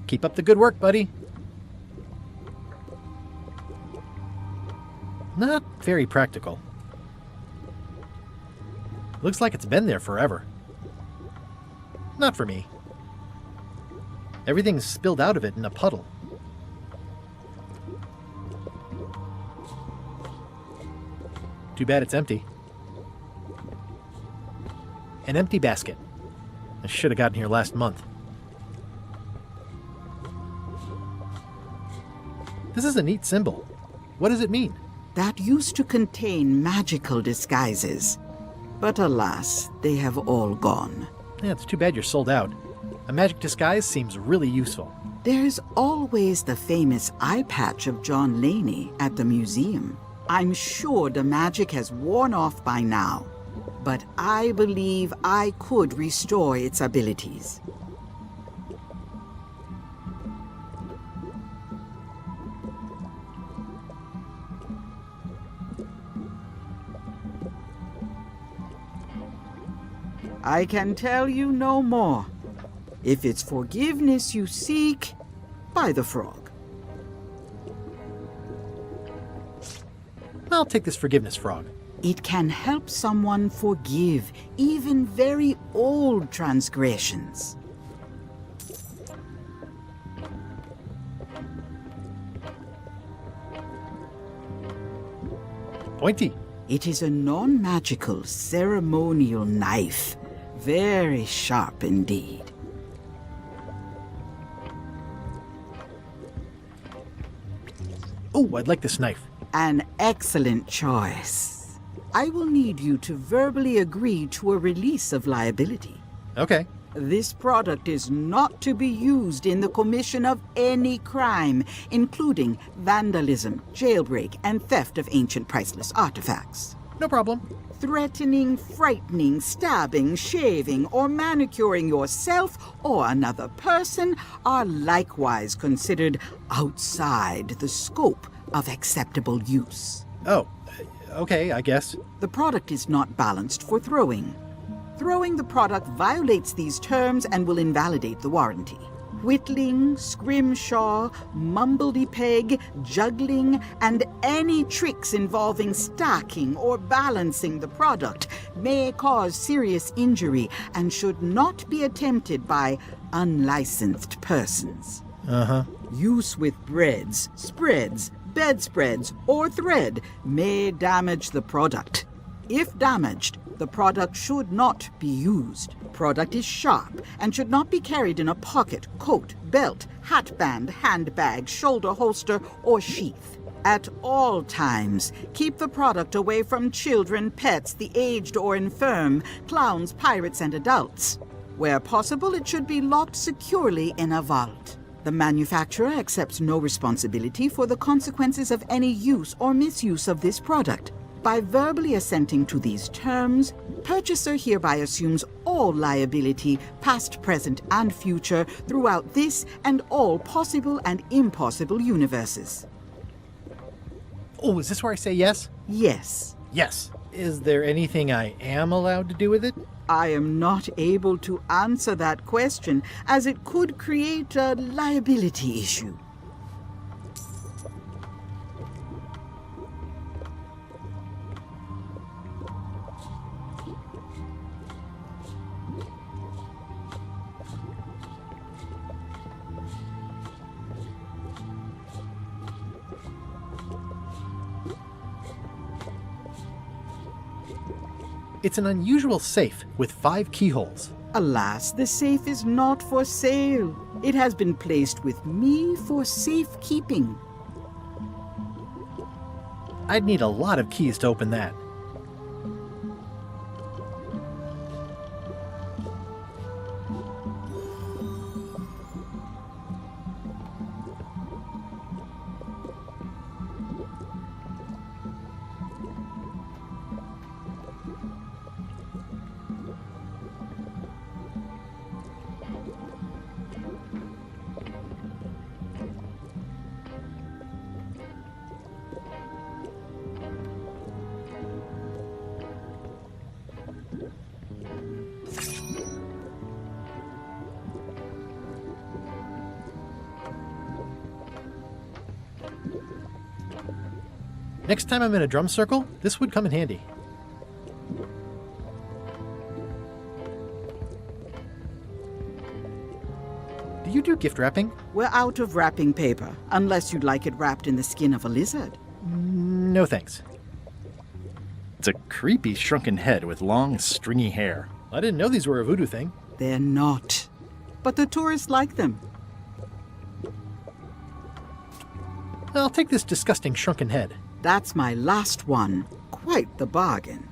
Keep up the good work, buddy. Not very practical. Looks like it's been there forever. Not for me. Everything's spilled out of it in a puddle. Too bad it's empty. An empty basket. I should have gotten here last month. This is a neat symbol. What does it mean? That used to contain magical disguises. But alas, they have all gone. Yeah, it's too bad you're sold out. A magic disguise seems really useful. There's always the famous eye patch of John Laney at the museum. I'm sure the magic has worn off by now, but I believe I could restore its abilities. I can tell you no more. If it's forgiveness you seek, buy the frog. I'll take this forgiveness frog. It can help someone forgive even very old transgressions. Pointy. It is a non-magical ceremonial knife. Very sharp indeed. Oh, I'd like this knife. An excellent choice. I will need you to verbally agree to a release of liability. Okay. This product is not to be used in the commission of any crime, including vandalism, jailbreak, and theft of ancient priceless artifacts. No problem. Threatening, frightening, stabbing, shaving, or manicuring yourself or another person are likewise considered outside the scope of acceptable use. Oh, okay, I guess. The product is not balanced for throwing. Throwing the product violates these terms and will invalidate the warranty. Whittling, scrimshaw, mumbledy-peg, juggling, and any tricks involving stacking or balancing the product may cause serious injury and should not be attempted by unlicensed persons. Uh-huh. Use with breads, spreads, bedspreads, or thread may damage the product. If damaged, the product should not be used. Product is sharp and should not be carried in a pocket, coat, belt, hatband, handbag, shoulder holster, or sheath. At all times, keep the product away from children, pets, the aged or infirm, clowns, pirates, and adults. Where possible, it should be locked securely in a vault. The manufacturer accepts no responsibility for the consequences of any use or misuse of this product. By verbally assenting to these terms, purchaser hereby assumes all liability, past, present, and future, throughout this and all possible and impossible universes. Oh, is this where I say yes? Yes. Yes. Is there anything I am allowed to do with it? I am not able to answer that question, as it could create a liability issue. It's an unusual safe with 5 keyholes. Alas, the safe is not for sale. It has been placed with me for safekeeping. I'd need a lot of keys to open that. Next time I'm in a drum circle, this would come in handy. Do you do gift wrapping? We're out of wrapping paper, unless you'd like it wrapped in the skin of a lizard. No thanks. It's a creepy shrunken head with long, stringy hair. I didn't know these were a voodoo thing. They're not. But the tourists like them. I'll take this disgusting shrunken head. That's my last one. Quite the bargain.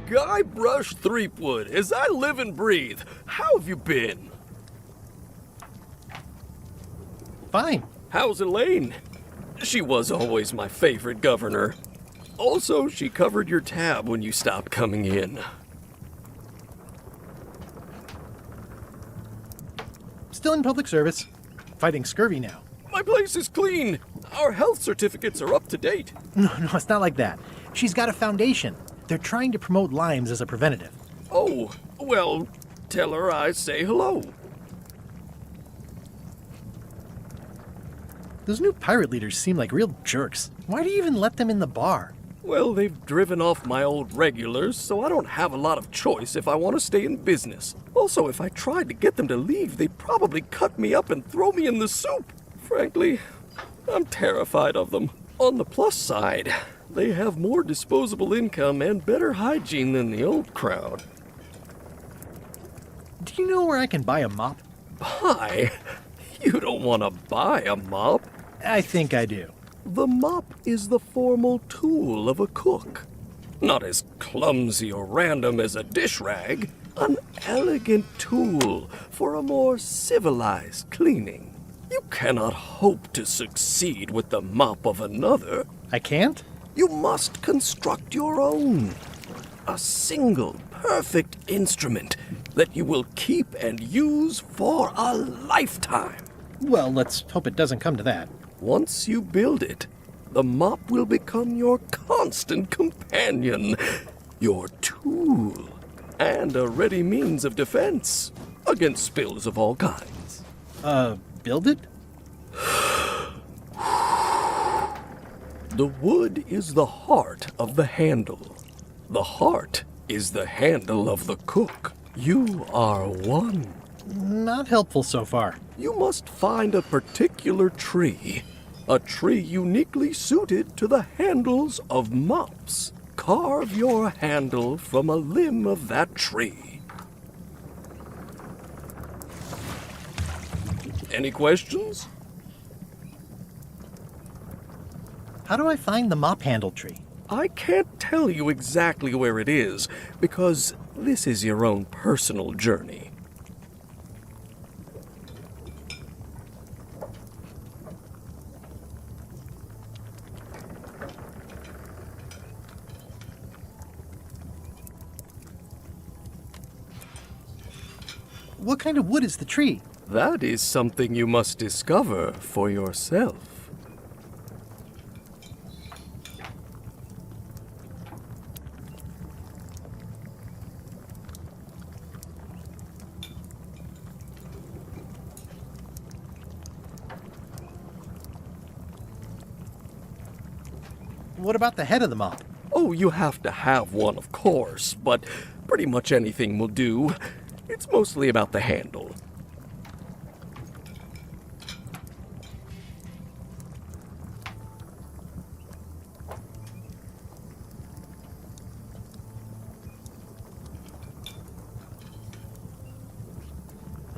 Guybrush Threepwood, as I live and breathe. How have you been? Fine. How's Elaine? She was always my favorite governor. Also, she covered your tab when you stopped coming in. Still in public service. Fighting scurvy now. My place is clean. Our health certificates are up to date. No, it's not like that. She's got a foundation. They're trying to promote limes as a preventative. Oh, well, tell her I say hello. Those new pirate leaders seem like real jerks. Why do you even let them in the bar? Well, they've driven off my old regulars, so I don't have a lot of choice if I want to stay in business. Also, if I tried to get them to leave, they'd probably cut me up and throw me in the soup. Frankly, I'm terrified of them. On the plus side, they have more disposable income and better hygiene than the old crowd. Do you know where I can buy a mop? Buy? You don't want to buy a mop. I think I do. The mop is the formal tool of a cook. Not as clumsy or random as a dish rag. An elegant tool for a more civilized cleaning. You cannot hope to succeed with the mop of another. I can't? You must construct your own. A single, perfect instrument that you will keep and use for a lifetime. Well, let's hope it doesn't come to that. Once you build it, the mop will become your constant companion, your tool, and a ready means of defense against spills of all kinds. Build it? The wood is the heart of the handle. The heart is the handle of the cook. You are one. Not helpful so far. You must find a particular tree. A tree uniquely suited to the handles of mops. Carve your handle from a limb of that tree. Any questions? How do I find the mop handle tree? I can't tell you exactly where it is, because this is your own personal journey. What kind of wood is the tree? That is something you must discover for yourself. What about the head of the mop? Oh, you have to have one, of course, but pretty much anything will do. It's mostly about the handle.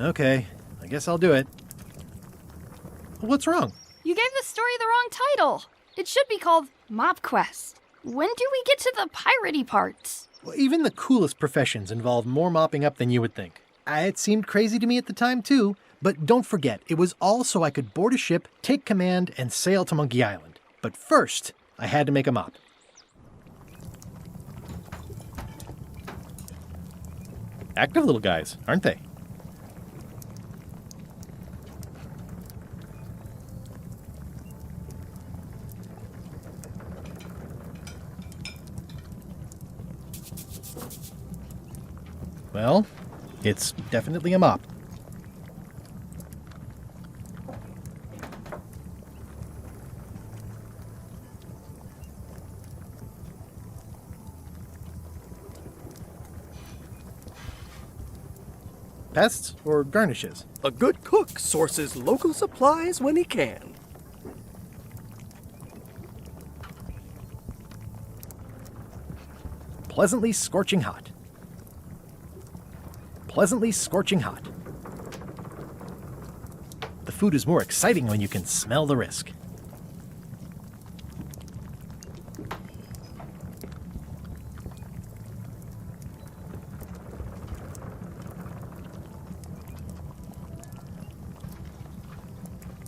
Okay, I guess I'll do it. What's wrong? You gave the story the wrong title. It should be called Mop Quest. When do we get to the piratey parts? Well, even the coolest professions involve more mopping up than you would think. It seemed crazy to me at the time, too. But don't forget, it was all so I could board a ship, take command, and sail to Monkey Island. But first, I had to make a mop. Active little guys, aren't they? Well, it's definitely a mop. Pests or garnishes? A good cook sources local supplies when he can. Pleasantly scorching hot. Pleasantly scorching hot. The food is more exciting when you can smell the risk.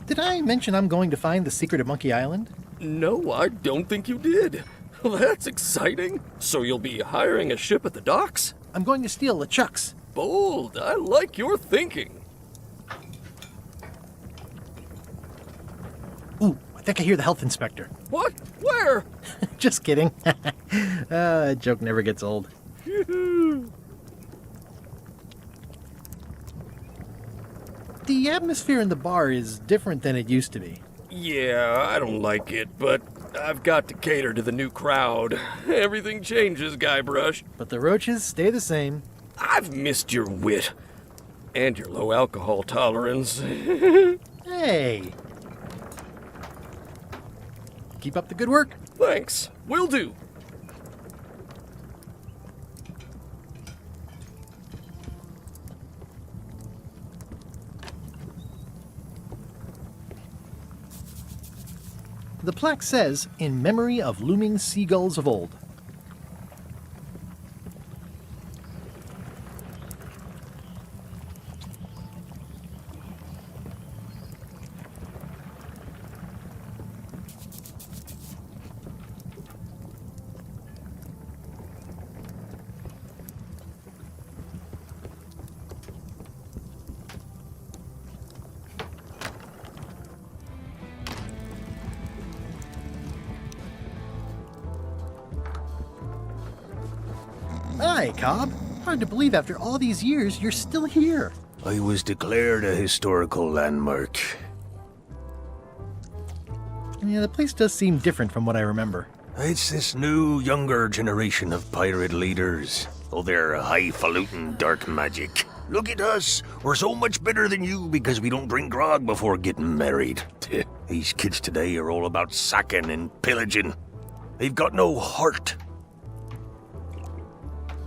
Did I mention I'm going to find the secret of Monkey Island? No, I don't think you did. That's exciting. So you'll be hiring a ship at the docks? I'm going to steal LeChuck's. Bold. I like your thinking. Ooh, I think I hear the health inspector. What? Where? Just kidding. That joke never gets old. The atmosphere in the bar is different than it used to be. Yeah, I don't like it, but I've got to cater to the new crowd. Everything changes, Guybrush. But the roaches stay the same. I've missed your wit. And your low alcohol tolerance. Hey! Keep up the good work. Thanks. Will do. The plaque says, in memory of looming seagulls of old. Hi, Cobb. Hard to believe after all these years you're still here. I was declared a historical landmark. Yeah, the place does seem different from what I remember. It's this new, younger generation of pirate leaders. Oh, they're highfalutin dark magic. Look at us. We're so much better than you because we don't drink grog before getting married. These kids today are all about sacking and pillaging. They've got no heart.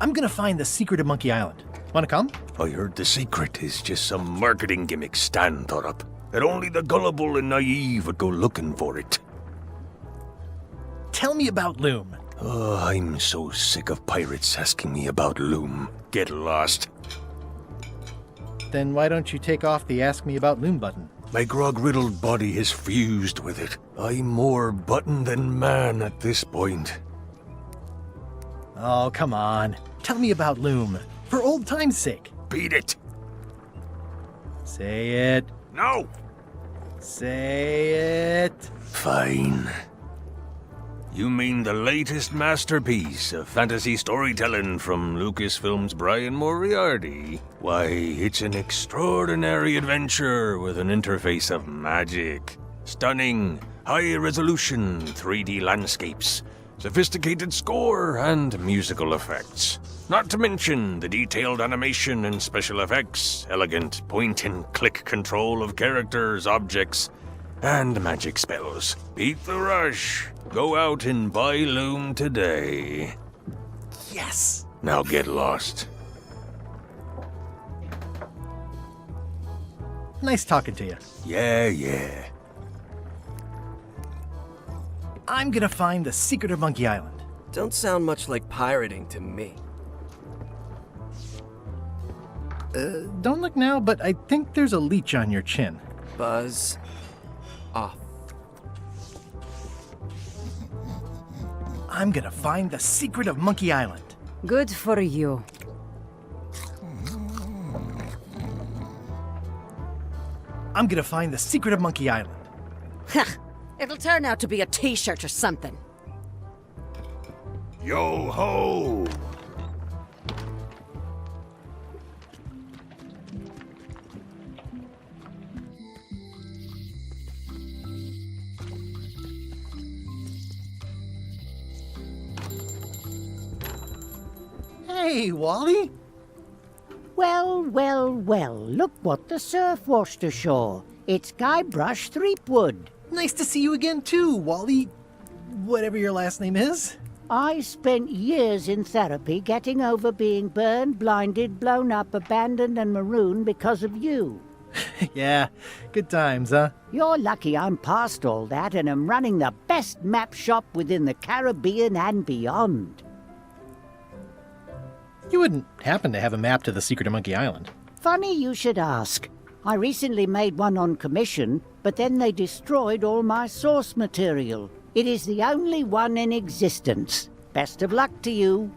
I'm gonna find the secret of Monkey Island. Wanna come? I heard the secret is just some marketing gimmick Stan thought up. That only the gullible and naive would go looking for it. Tell me about Loom. Oh, I'm so sick of pirates asking me about Loom. Get lost. Then why don't you take off the Ask Me About Loom button? My grog-riddled body has fused with it. I'm more button than man at this point. Oh, come on. Tell me about Loom. For old time's sake. Beat it. Say it. No. Say it. Fine. You mean the latest masterpiece of fantasy storytelling from Lucasfilm's Brian Moriarty? Why, it's an extraordinary adventure with an interface of magic. Stunning, high-resolution 3D landscapes, sophisticated score, and musical effects. Not to mention the detailed animation and special effects, elegant point-and-click control of characters, objects, and magic spells. Beat the rush. Go out and buy Loom today. Yes. Now get lost. Nice talking to you. Yeah. I'm gonna find the secret of Monkey Island. Don't sound much like pirating to me. Don't look now, but I think there's a leech on your chin. Buzz off. I'm gonna find the secret of Monkey Island. Good for you. I'm gonna find the secret of Monkey Island. It'll turn out to be a t-shirt or something. Yo ho! Hey, Wally. Well, look what the surf washed ashore. It's Guybrush Threepwood. Nice to see you again, too, Wally. Whatever your last name is. I spent years in therapy getting over being burned, blinded, blown up, abandoned, and marooned because of you. Yeah, good times, huh? You're lucky I'm past all that and am running the best map shop within the Caribbean and beyond. You wouldn't happen to have a map to the secret of Monkey Island. Funny you should ask. I recently made one on commission, but then they destroyed all my source material. It is the only one in existence. Best of luck to you.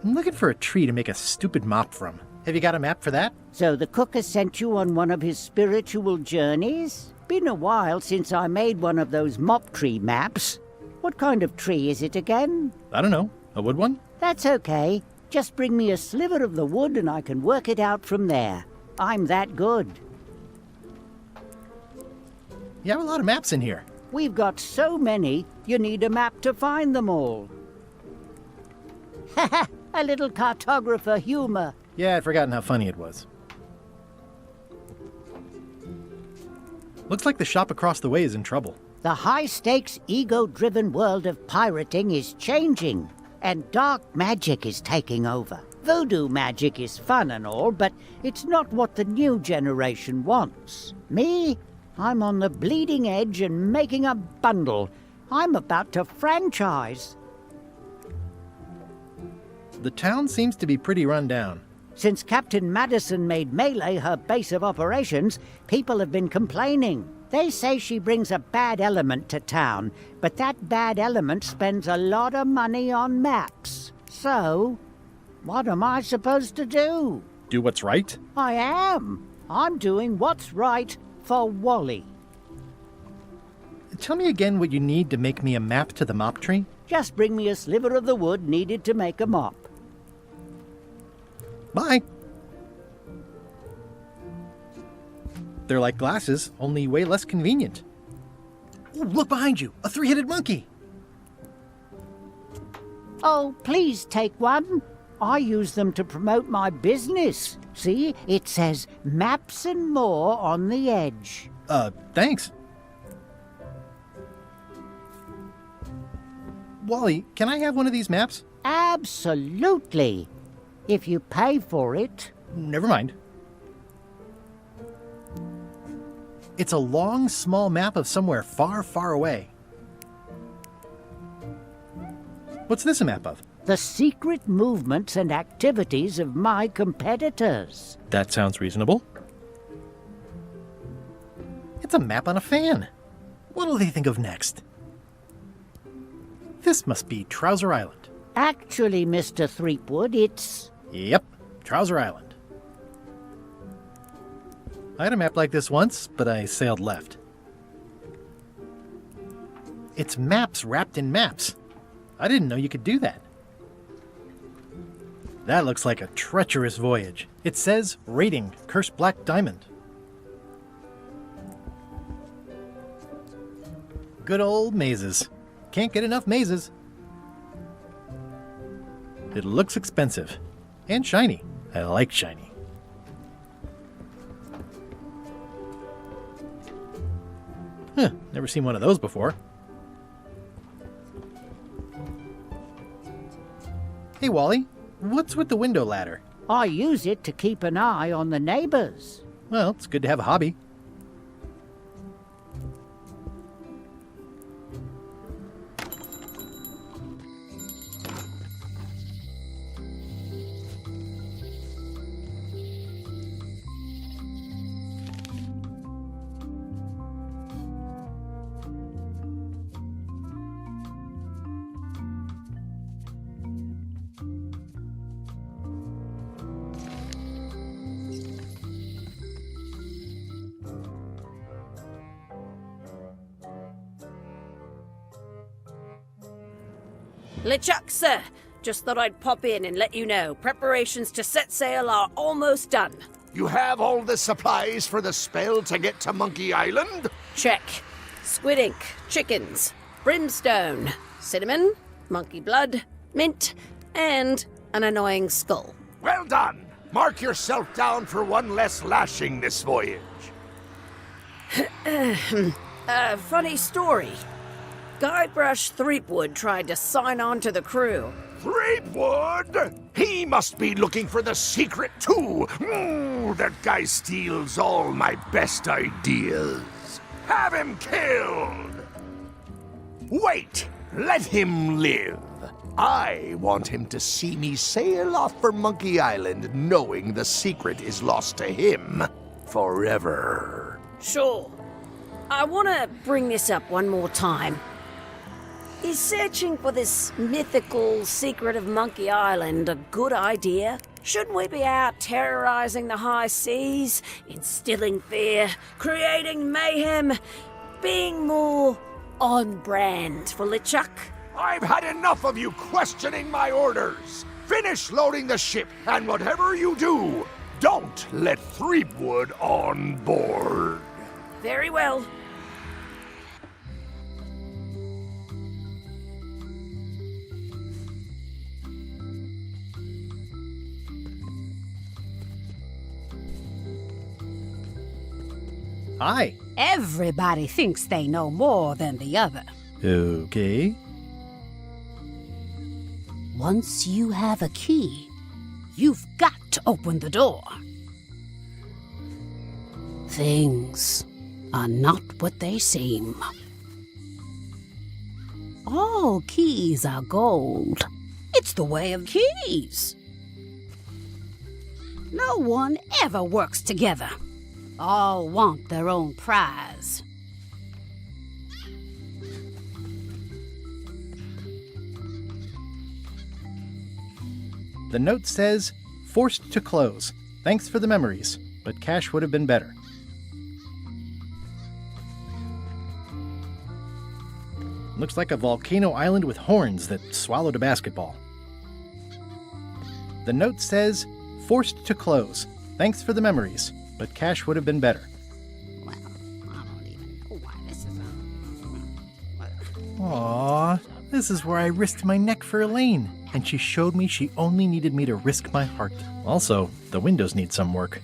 I'm looking for a tree to make a stupid mop from. Have you got a map for that? So the cook has sent you on one of his spiritual journeys? Been a while since I made one of those mop tree maps. What kind of tree is it again? I don't know. A wood one? That's okay. Just bring me a sliver of the wood and I can work it out from there. I'm that good. You have a lot of maps in here. We've got so many, you need a map to find them all. Haha, a little cartographer humor. Yeah, I'd forgotten how funny it was. Looks like the shop across the way is in trouble. The high-stakes, ego-driven world of pirating is changing, and dark magic is taking over. Voodoo magic is fun and all, but it's not what the new generation wants. Me? I'm on the bleeding edge and making a bundle. I'm about to franchise. The town seems to be pretty run down. Since Captain Madison made Melee her base of operations, people have been complaining. They say she brings a bad element to town, but that bad element spends a lot of money on maps. So, what am I supposed to do? Do what's right? I am. I'm doing what's right for Wally. Tell me again what you need to make me a map to the mop tree. Just bring me a sliver of the wood needed to make a mop. Bye. They're like glasses, only way less convenient. Ooh, look behind you! A three-headed monkey! Oh, please take one. I use them to promote my business. See, it says maps and more on the edge. Thanks. Wally, can I have one of these maps? Absolutely. If you pay for it. Never mind. It's a long, small map of somewhere far, far away. What's this a map of? The secret movements and activities of my competitors. That sounds reasonable. It's a map on a fan. What'll they think of next? This must be Trouser Island. Actually, Mr. Threepwood, it's... Yep, Trouser Island. I had a map like this once, but I sailed left. It's maps wrapped in maps. I didn't know you could do that. That looks like a treacherous voyage. It says, rating, Cursed Black Diamond. Good old mazes. Can't get enough mazes. It looks expensive. And shiny. I like shiny. Huh, never seen one of those before. Hey, Wally, what's with the window ladder? I use it to keep an eye on the neighbors. Well, it's good to have a hobby. LeChuck, sir. Just thought I'd pop in and let you know. Preparations to set sail are almost done. You have all the supplies for the spell to get to Monkey Island? Check. Squid ink, chickens, brimstone, cinnamon, monkey blood, mint, and an annoying skull. Well done! Mark yourself down for one less lashing this voyage. Funny story. Guybrush Threepwood tried to sign on to the crew. Threepwood? He must be looking for the secret too. That guy steals all my best ideas. Have him killed! Wait! Let him live. I want him to see me sail off for Monkey Island knowing the secret is lost to him forever. Sure. I want to bring this up one more time. Is searching for this mythical secret of Monkey Island a good idea? Shouldn't we be out terrorizing the high seas, instilling fear, creating mayhem, being more on brand for LeChuck? I've had enough of you questioning my orders. Finish loading the ship, and whatever you do, don't let Threepwood on board. Very well. Hi. Everybody thinks they know more than the other. Okay. Once you have a key, you've got to open the door. Things are not what they seem. All keys are gold. It's the way of keys. No one ever works together. All want their own prize. The note says, forced to close. Thanks for the memories, but cash would have been better. Looks like a volcano island with horns that swallowed a basketball. The note says, forced to close. Thanks for the memories, but cash would have been better. Well, I don't even know why this is Aww, this is where I risked my neck for Elaine, and she showed me she only needed me to risk my heart. Also, the windows need some work.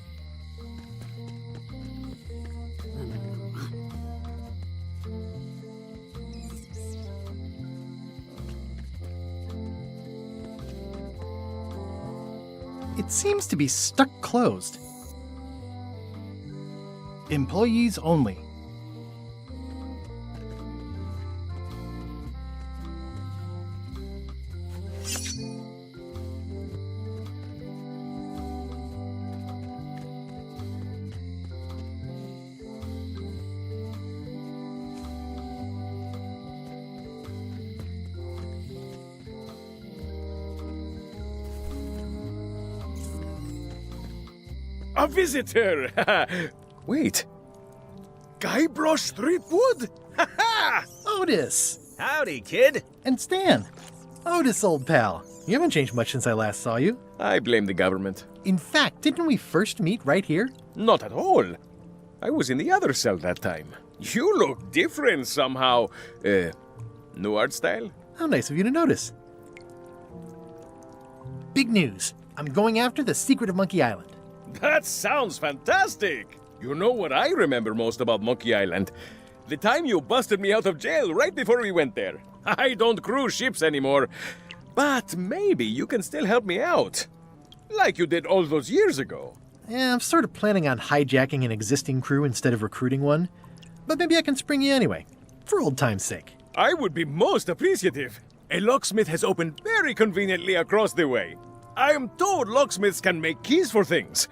It seems to be stuck closed. Employees only. A visitor! Wait. Guybrush Threepwood? Otis! Howdy, kid. And Stan. Otis, old pal. You haven't changed much since I last saw you. I blame the government. In fact, didn't we first meet right here? Not at all. I was in the other cell that time. You look different somehow. New art style? How nice of you to notice. Big news. I'm going after the secret of Monkey Island. That sounds fantastic! You know what I remember most about Monkey Island? The time you busted me out of jail right before we went there. I don't cruise ships anymore, but maybe you can still help me out. Like you did all those years ago. Yeah, I'm sort of planning on hijacking an existing crew instead of recruiting one. But maybe I can spring you anyway, for old time's sake. I would be most appreciative. A locksmith has opened very conveniently across the way. I am told locksmiths can make keys for things.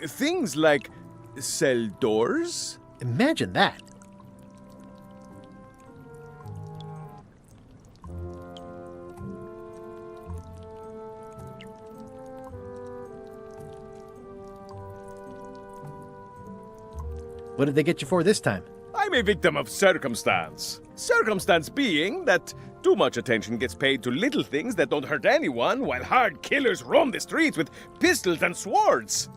Things like cell doors? Imagine that. What did they get you for this time? I'm a victim of circumstance. Circumstance being that too much attention gets paid to little things that don't hurt anyone, while hard killers roam the streets with pistols and swords.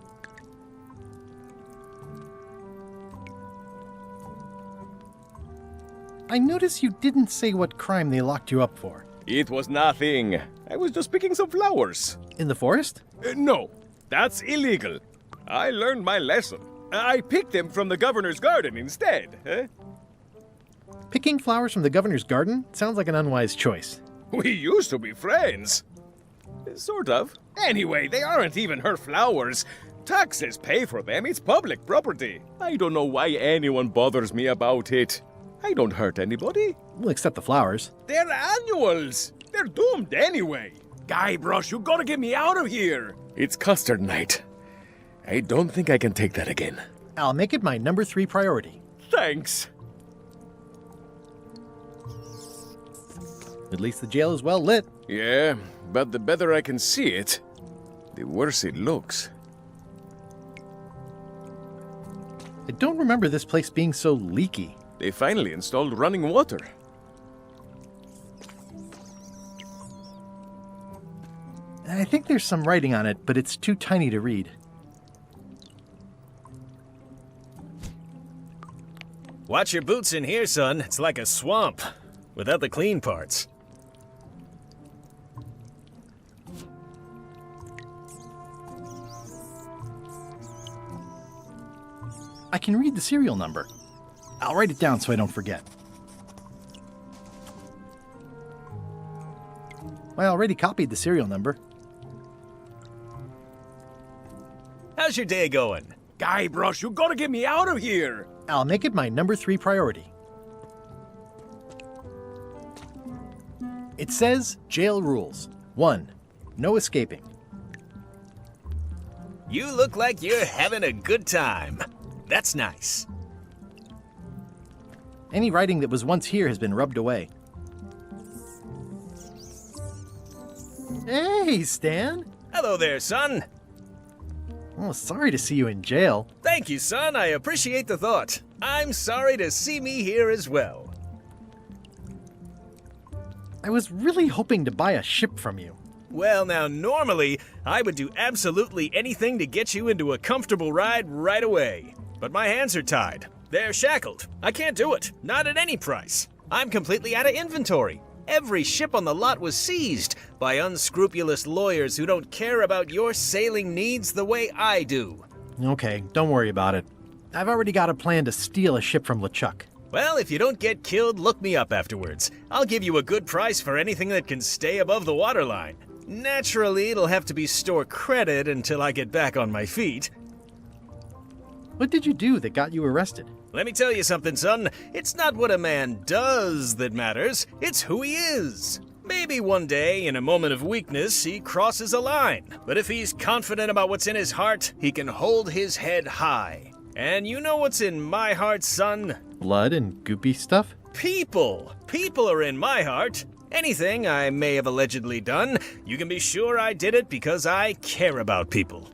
I notice you didn't say what crime they locked you up for. It was nothing. I was just picking some flowers. In the forest? No, that's illegal. I learned my lesson. I picked them from the governor's garden instead. Picking flowers from the governor's garden sounds like an unwise choice. We used to be friends. Sort of. Anyway, they aren't even her flowers. Taxes pay for them. It's public property. I don't know why anyone bothers me about it. I don't hurt anybody. We'll accept the flowers. They're annuals. They're doomed anyway. Guybrush, you gotta get me out of here. It's custard night. I don't think I can take that again. I'll make it my number 3 priority. Thanks. At least the jail is well lit. Yeah, but the better I can see it, the worse it looks. I don't remember this place being so leaky. They finally installed running water. I think there's some writing on it, but it's too tiny to read. Watch your boots in here, son. It's like a swamp, without the clean parts. I can read the serial number. I'll write it down so I don't forget. I already copied the serial number. How's your day going? Guybrush, you gotta get me out of here! I'll make it my number 3 priority. It says jail rules. 1. No escaping. You look like you're having a good time. That's nice. Any writing that was once here has been rubbed away. Hey, Stan! Hello there, son. Oh, sorry to see you in jail. Thank you, son. I appreciate the thought. I'm sorry to see me here as well. I was really hoping to buy a ship from you. Well, now, normally, I would do absolutely anything to get you into a comfortable ride right away. But my hands are tied. They're shackled. I can't do it. Not at any price. I'm completely out of inventory. Every ship on the lot was seized by unscrupulous lawyers who don't care about your sailing needs the way I do. Okay, don't worry about it. I've already got a plan to steal a ship from LeChuck. Well, if you don't get killed, look me up afterwards. I'll give you a good price for anything that can stay above the waterline. Naturally, it'll have to be store credit until I get back on my feet. What did you do that got you arrested? Let me tell you something, son. It's not what a man does that matters, it's who he is. Maybe one day, in a moment of weakness, he crosses a line. But if he's confident about what's in his heart, he can hold his head high. And you know what's in my heart, son? Blood and goopy stuff? People. People are in my heart. Anything I may have allegedly done, you can be sure I did it because I care about people.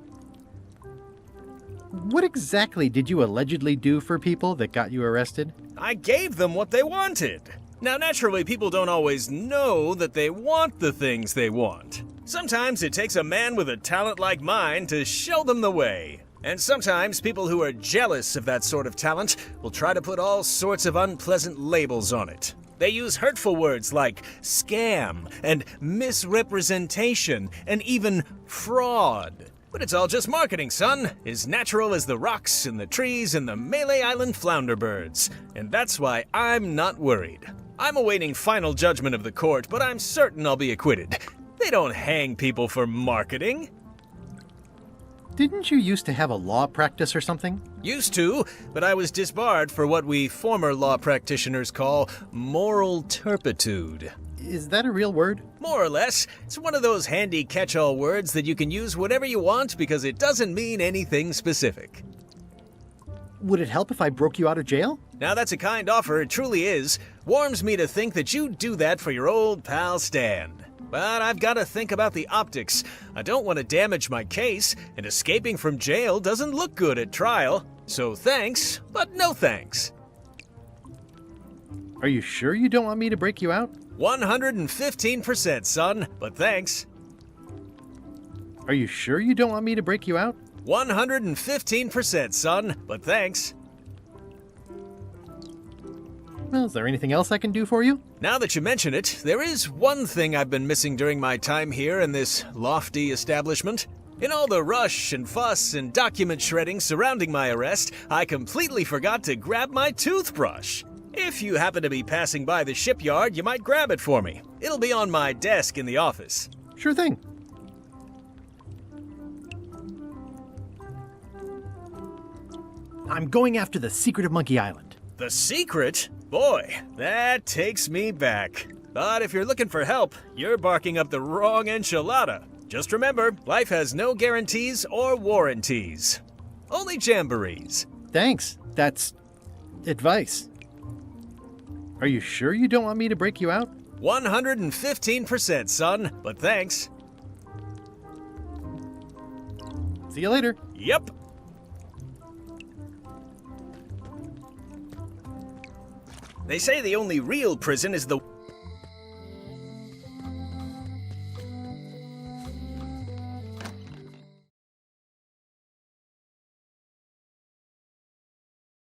What exactly did you allegedly do for people that got you arrested? I gave them what they wanted. Now, naturally, people don't always know that they want the things they want. Sometimes it takes a man with a talent like mine to show them the way. And sometimes people who are jealous of that sort of talent will try to put all sorts of unpleasant labels on it. They use hurtful words like scam and misrepresentation and even fraud. But it's all just marketing, son. As natural as the rocks and the trees and the Malay Island flounder birds. And that's why I'm not worried. I'm awaiting final judgment of the court, but I'm certain I'll be acquitted. They don't hang people for marketing. Didn't you used to have a law practice or something? Used to, but I was disbarred for what we former law practitioners call moral turpitude. Is that a real word? More or less. It's one of those handy catch-all words that you can use whenever you want because it doesn't mean anything specific. Would it help if I broke you out of jail? Now that's a kind offer, it truly is. Warms me to think that you'd do that for your old pal Stan. But I've got to think about the optics. I don't want to damage my case, and escaping from jail doesn't look good at trial. So thanks, but no thanks. Are you sure you don't want me to break you out? 115%, son, but thanks. Are you sure you don't want me to break you out? 115%, son, but thanks. Well, is there anything else I can do for you? Now that you mention it, there is one thing I've been missing during my time here in this lofty establishment. In all the rush and fuss and document shredding surrounding my arrest, I completely forgot to grab my toothbrush. If you happen to be passing by the shipyard, you might grab it for me. It'll be on my desk in the office. Sure thing. I'm going after the secret of Monkey Island. The secret? Boy, that takes me back. But if you're looking for help, you're barking up the wrong enchilada. Just remember, life has no guarantees or warranties. Only jamborees. Thanks. That's advice. Are you sure you don't want me to break you out? 115%, son, but thanks. See you later. Yep. They say the only real prison is the